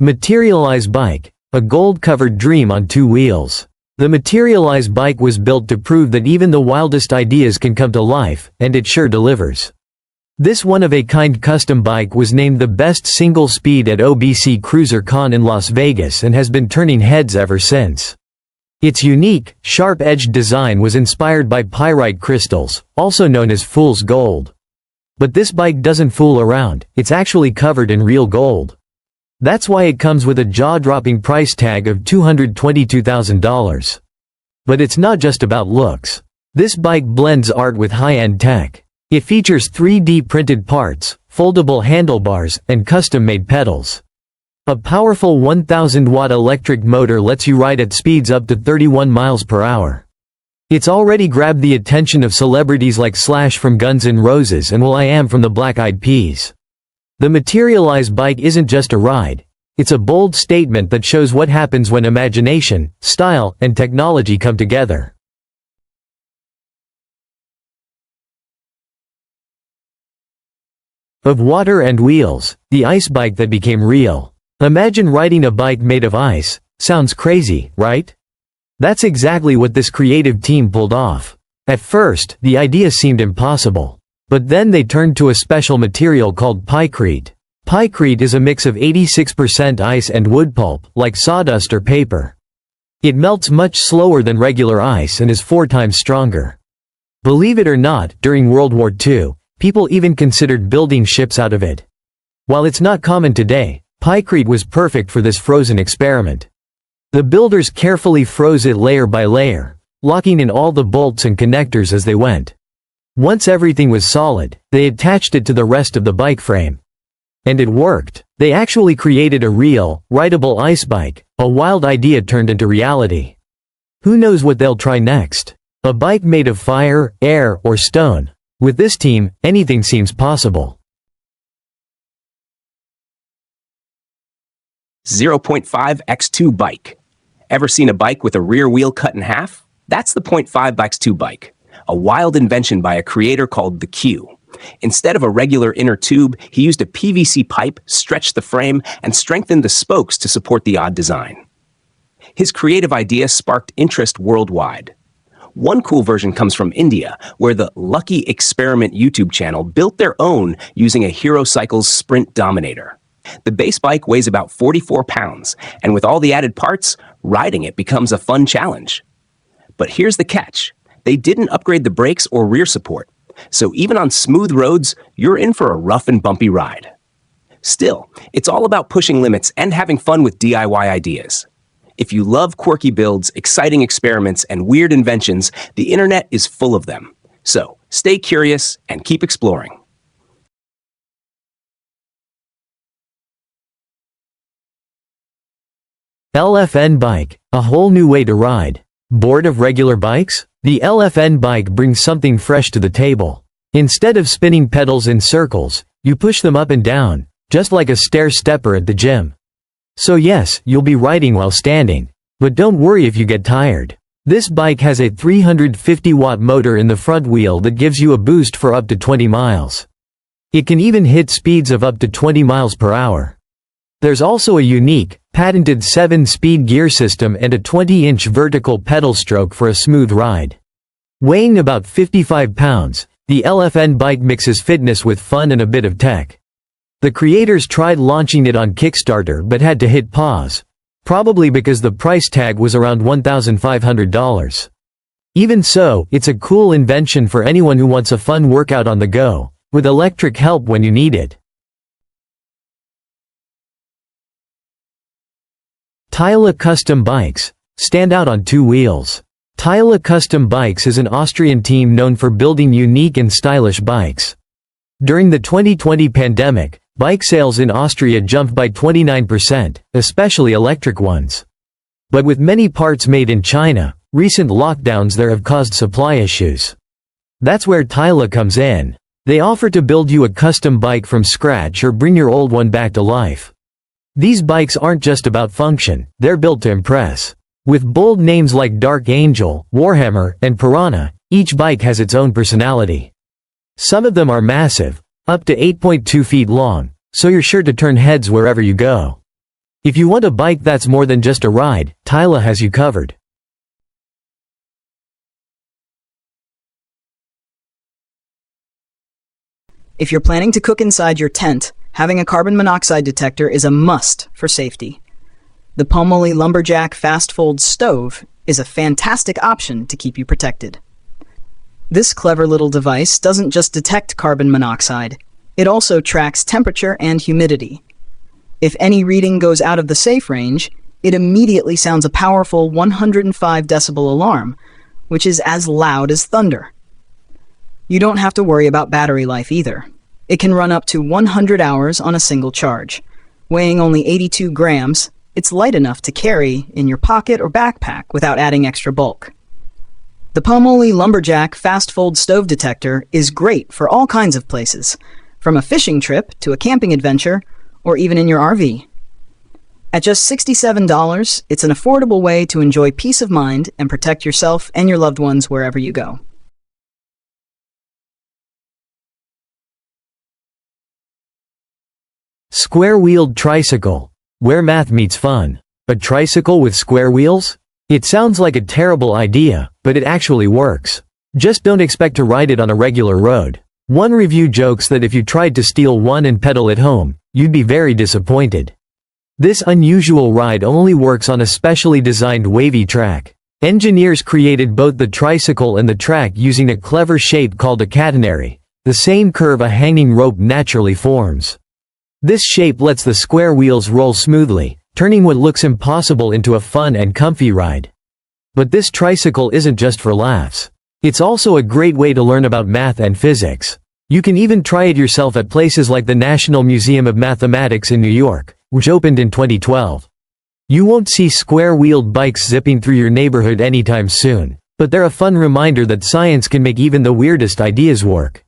Materialized bike, a gold-covered dream on two wheels. The materialized bike was built to prove that even the wildest ideas can come to life, and it sure delivers. This one-of-a-kind custom bike was named the best single speed at OBC Cruiser Con in Las Vegas and has been turning heads ever since. Its unique, sharp-edged design was inspired by pyrite crystals, also known as fool's gold. But this bike doesn't fool around, it's actually covered in real gold. That's why it comes with a jaw-dropping price tag of $222,000. But it's not just about looks. This bike blends art with high-end tech. It features 3D printed parts, foldable handlebars, and custom-made pedals. A powerful 1,000-watt electric motor lets you ride at speeds up to 31 miles per hour. It's already grabbed the attention of celebrities like Slash from Guns N' Roses and will.i.am from the Black Eyed Peas. The materialized bike isn't just a ride. It's a bold statement that shows what happens when imagination, style, and technology come together. Of water and wheels, the ice bike that became real. Imagine riding a bike made of ice. Sounds crazy, right? That's exactly what this creative team pulled off. At first, the idea seemed impossible. But then they turned to a special material called pykrete. Pykrete is a mix of 86% ice and wood pulp, like sawdust or paper. It melts much slower than regular ice and is 4 times stronger. Believe it or not, during World War II, people even considered building ships out of it. While it's not common today, pykrete was perfect for this frozen experiment. The builders carefully froze it layer by layer, locking in all the bolts and connectors as they went. Once everything was solid, they attached it to the rest of the bike frame. And it worked. They actually created a real, rideable ice bike, a wild idea turned into reality. Who knows what they'll try next? A bike made of fire, air, or stone. With this team, anything seems possible. 0.5x2 bike. Ever seen a bike with a rear wheel cut in half? That's the 0.5x2 bike. A wild invention by a creator called the Q. Instead of a regular inner tube, he used a PVC pipe, stretched the frame, and strengthened the spokes to support the odd design. His creative idea sparked interest worldwide. One cool version comes from India, where the Lucky Experiment YouTube channel built their own using a Hero Cycles Sprint Dominator. The base bike weighs about 44 pounds, and with all the added parts, riding it becomes a fun challenge. But here's the catch. They didn't upgrade the brakes or rear support, so even on smooth roads, you're in for a rough and bumpy ride. Still, it's all about pushing limits and having fun with DIY ideas. If you love quirky builds, exciting experiments, and weird inventions, the internet is full of them. So, stay curious and keep exploring. LFN bike, a whole new way to ride. Bored of regular bikes? The LFN bike brings something fresh to the table. Instead of spinning pedals in circles, you push them up and down, just like a stair-stepper at the gym. So yes, you'll be riding while standing. But don't worry if you get tired. This bike has a 350-watt motor in the front wheel that gives you a boost for up to 20 miles. It can even hit speeds of up to 20 miles per hour. There's also a unique, patented 7-speed gear system and a 20-inch vertical pedal stroke for a smooth ride. Weighing about 55 pounds, the LFN bike mixes fitness with fun and a bit of tech. The creators tried launching it on Kickstarter but had to hit pause, probably because the price tag was around $1,500. Even so, it's a cool invention for anyone who wants a fun workout on the go, with electric help when you need it. Tyla Custom Bikes stand out on two wheels. Tyla Custom Bikes is an Austrian team known for building unique and stylish bikes. During the 2020 pandemic, bike sales in Austria jumped by 29%, especially electric ones. But with many parts made in China, recent lockdowns there have caused supply issues. That's where Tyla comes in. They offer to build you a custom bike from scratch or bring your old one back to life. These bikes aren't just about function, they're built to impress. With bold names like Dark Angel, Warhammer, and Piranha, each bike has its own personality. Some of them are massive, up to 8.2 feet long, so you're sure to turn heads wherever you go. If you want a bike that's more than just a ride, Tyla has you covered. If you're planning to cook inside your tent, having a carbon monoxide detector is a must for safety. The Pomoli Lumberjack Fast Fold Stove is a fantastic option to keep you protected. This clever little device doesn't just detect carbon monoxide, it also tracks temperature and humidity. If any reading goes out of the safe range, it immediately sounds a powerful 105 decibel alarm, which is as loud as thunder. You don't have to worry about battery life either. It can run up to 100 hours on a single charge. Weighing only 82 grams, it's light enough to carry in your pocket or backpack without adding extra bulk. The Pomoli Lumberjack Fast Fold Stove Detector is great for all kinds of places, from a fishing trip to a camping adventure, or even in your RV. At just $67, it's an affordable way to enjoy peace of mind and protect yourself and your loved ones wherever you go. Square-wheeled tricycle. Where math meets fun. A tricycle with square wheels? It sounds like a terrible idea, but it actually works. Just don't expect to ride it on a regular road. One review jokes that if you tried to steal one and pedal it home, you'd be very disappointed. This unusual ride only works on a specially designed wavy track. Engineers created both the tricycle and the track using a clever shape called a catenary, the same curve a hanging rope naturally forms. This shape lets the square wheels roll smoothly, turning what looks impossible into a fun and comfy ride. But this tricycle isn't just for laughs. It's also a great way to learn about math and physics. You can even try it yourself at places like the National Museum of Mathematics in New York, which opened in 2012. You won't see square-wheeled bikes zipping through your neighborhood anytime soon, but they're a fun reminder that science can make even the weirdest ideas work.